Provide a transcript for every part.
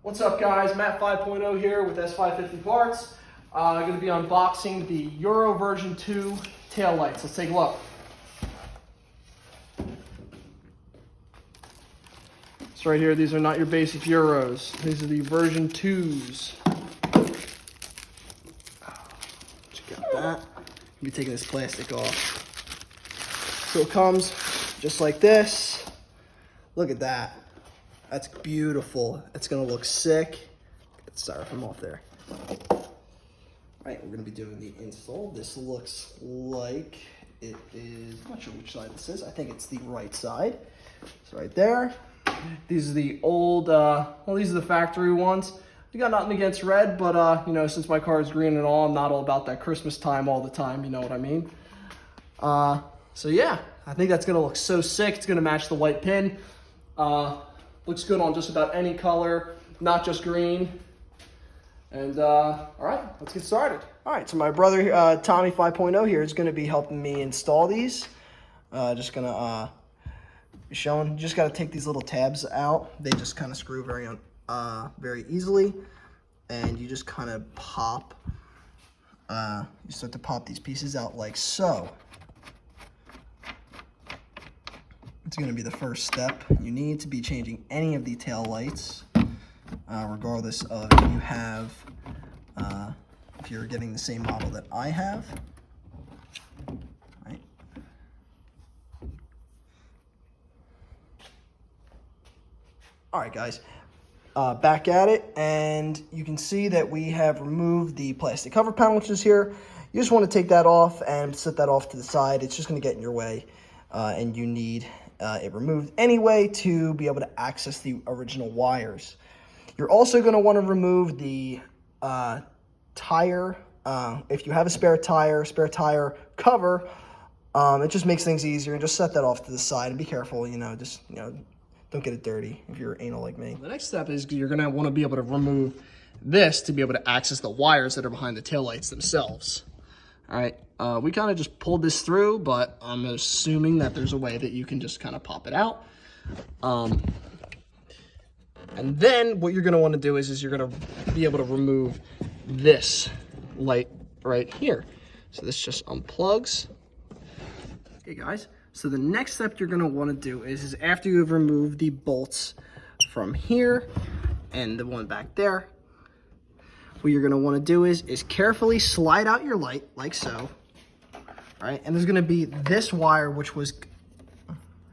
What's up guys, Matt 5.0 here with S550 Parts. I'm going to be unboxing the Euro version 2 tail lights. Let's take a look. So right here, these are not your basic Euros. These are the version 2s. Check out that. I'll be taking this plastic off. So it comes just like this. Look at that. That's beautiful. It's gonna look sick. Get the styrofoam off there. All right, we're gonna be doing the install. This looks like it is, I'm not sure which side this is. I think it's the right side. It's right there. These are the old, well, these are the factory ones. I got nothing against red, but you know, since my car is green and all, I'm not all about that Christmas time all the time, you know what I mean? So yeah, I think that's gonna look so sick. It's gonna match the white pin. Looks good on just about any color, not just green. And all right, let's get started. All right, so my brother Tommy 5.0 here is going to be helping me install these. Just gonna be showing. You just got to take these little tabs out. They just kind of screw very easily, and you just kind of pop. You start to pop these pieces out like so. It's going to be the first step. You need to be changing any of the tail lights, regardless of if you have, if you're getting the same model that I have. Right. All right, guys, back at it, and you can see that we have removed the plastic cover panel, which is here. You just want to take that off and set that off to the side. It's just going to get in your way, and you need it removed anyway to be able to access the original wires. You're also going to want to remove the tire. If you have a spare tire cover, it just makes things easier. And just set that off to the side and be careful. Just don't get it dirty if you're anal like me. The next step is you're going to want to be able to remove this to be able to access the wires that are behind the taillights themselves. All right, we kind of just pulled this through, but I'm assuming that there's a way that you can just kind of pop it out. And then what you're going to want to do is you're going to be able to remove this light right here. So this just unplugs. Okay, guys. So the next step you're going to want to do is after you've removed the bolts from here and the one back there, what you're going to want to do is carefully slide out your light like so. All right, and there's going to be this wire which was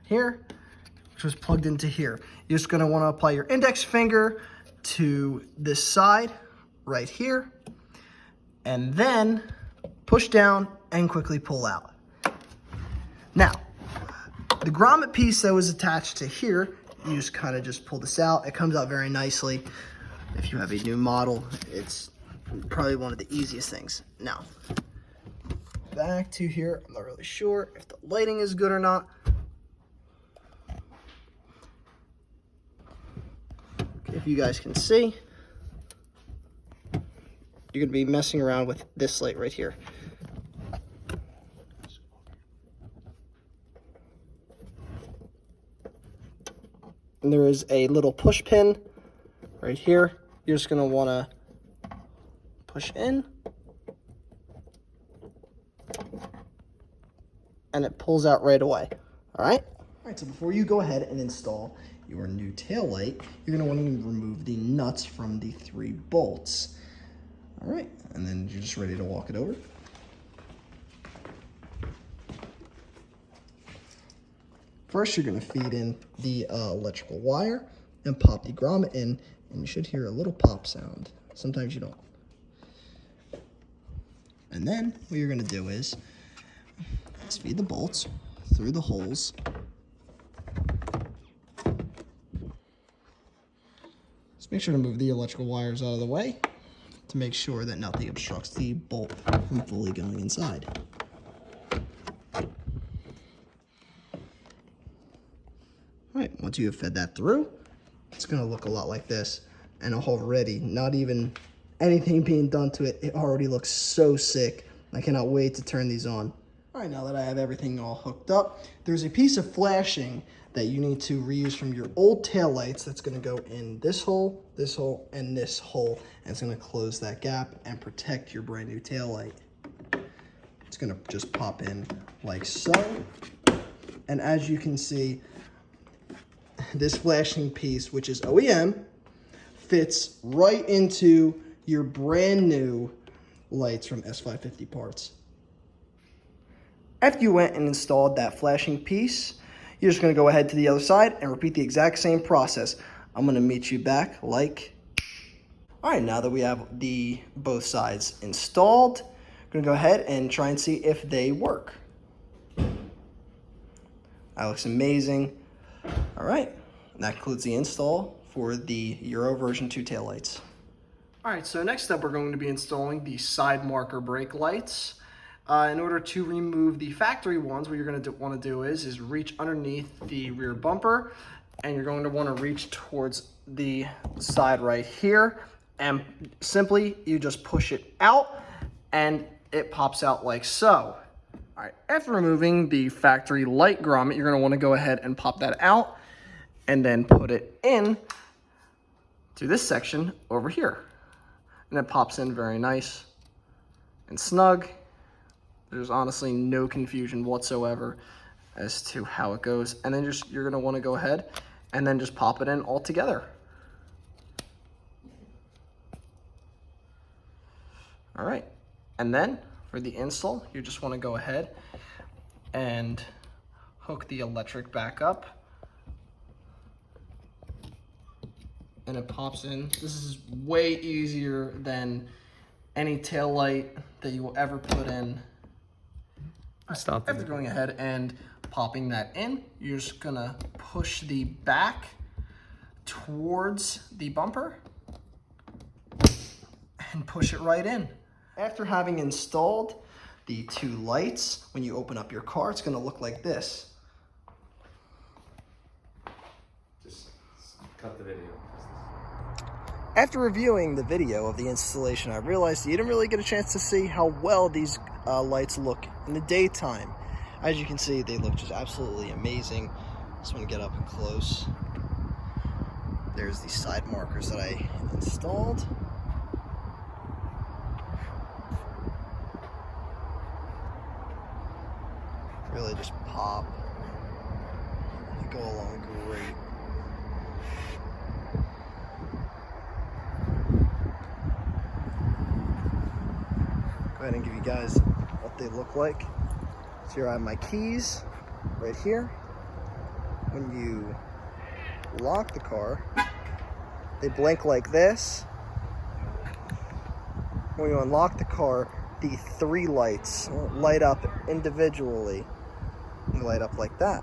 here, which was plugged into here. You're just going to want to apply your index finger to this side right here, and then push down and quickly pull out. Now, the grommet piece that was attached to here, you just kind of just pull this out. It comes out very nicely. If you have a new model, it's probably one of the easiest things. Now, back to here, I'm not really sure if the lighting is good or not. Okay, if you guys can see, you're gonna be messing around with this light right here. And there is a little push pin right here. You're just gonna wanna push in, and it pulls out right away, all right? All right, so before you go ahead and install your new tail light, you're gonna wanna remove the nuts from the 3 bolts. All right, and then you're just ready to walk it over. First, you're gonna feed in the electrical wire and pop the grommet in, and you should hear a little pop sound. Sometimes you don't. And then what you're gonna do is feed the bolts through the holes. Just make sure to move the electrical wires out of the way to make sure that nothing obstructs the bolt from fully going inside. All right, once you have fed that through, it's gonna look a lot like this. And already, not even anything being done to it, it already looks so sick. I cannot wait to turn these on. All right, now that I have everything all hooked up, there's a piece of flashing that you need to reuse from your old tail lights that's going to go in this hole, and this hole, and it's going to close that gap and protect your brand new tail light. It's going to just pop in like so, and as you can see, this flashing piece, which is OEM, fits right into your brand new lights from S550 Parts. After you went and installed that flashing piece, you're just going to go ahead to the other side and repeat the exact same process. I'm going to meet you back like... All right, now that we have both sides installed, I'm going to go ahead and try and see if they work. That looks amazing. All right, and that concludes the install for the Euro version 2 taillights. All right, so next up we're going to be installing the side marker brake lights. In order to remove the factory ones, what you're going to want to do is reach underneath the rear bumper, and you're going to want to reach towards the side right here, and simply you just push it out and it pops out like so. All right, after removing the factory light grommet, you're going to want to go ahead and pop that out and then put it in to this section over here. And it pops in very nice and snug. There's honestly no confusion whatsoever as to how it goes. And then you're gonna wanna go ahead and then just pop it in all together. All right, and then for the install, you just wanna go ahead and hook the electric back up. And it pops in. This is way easier than any tail light that you will ever put in. After going ahead and popping that in, you're just gonna push the back towards the bumper and push it right in. After having installed the 2 lights, when you open up your car, it's gonna look like this. Just cut the video. After reviewing the video of the installation, I realized you didn't really get a chance to see how well these lights look in the daytime. As you can see, they look just absolutely amazing. Just want to get up and close. There's the side markers that I installed. Really just pop. They go along great. Go ahead and give you guys what they look like. So here I have my keys right here. When you lock the car, they blink like this. When you unlock the car, the 3 lights light up individually. They light up like that.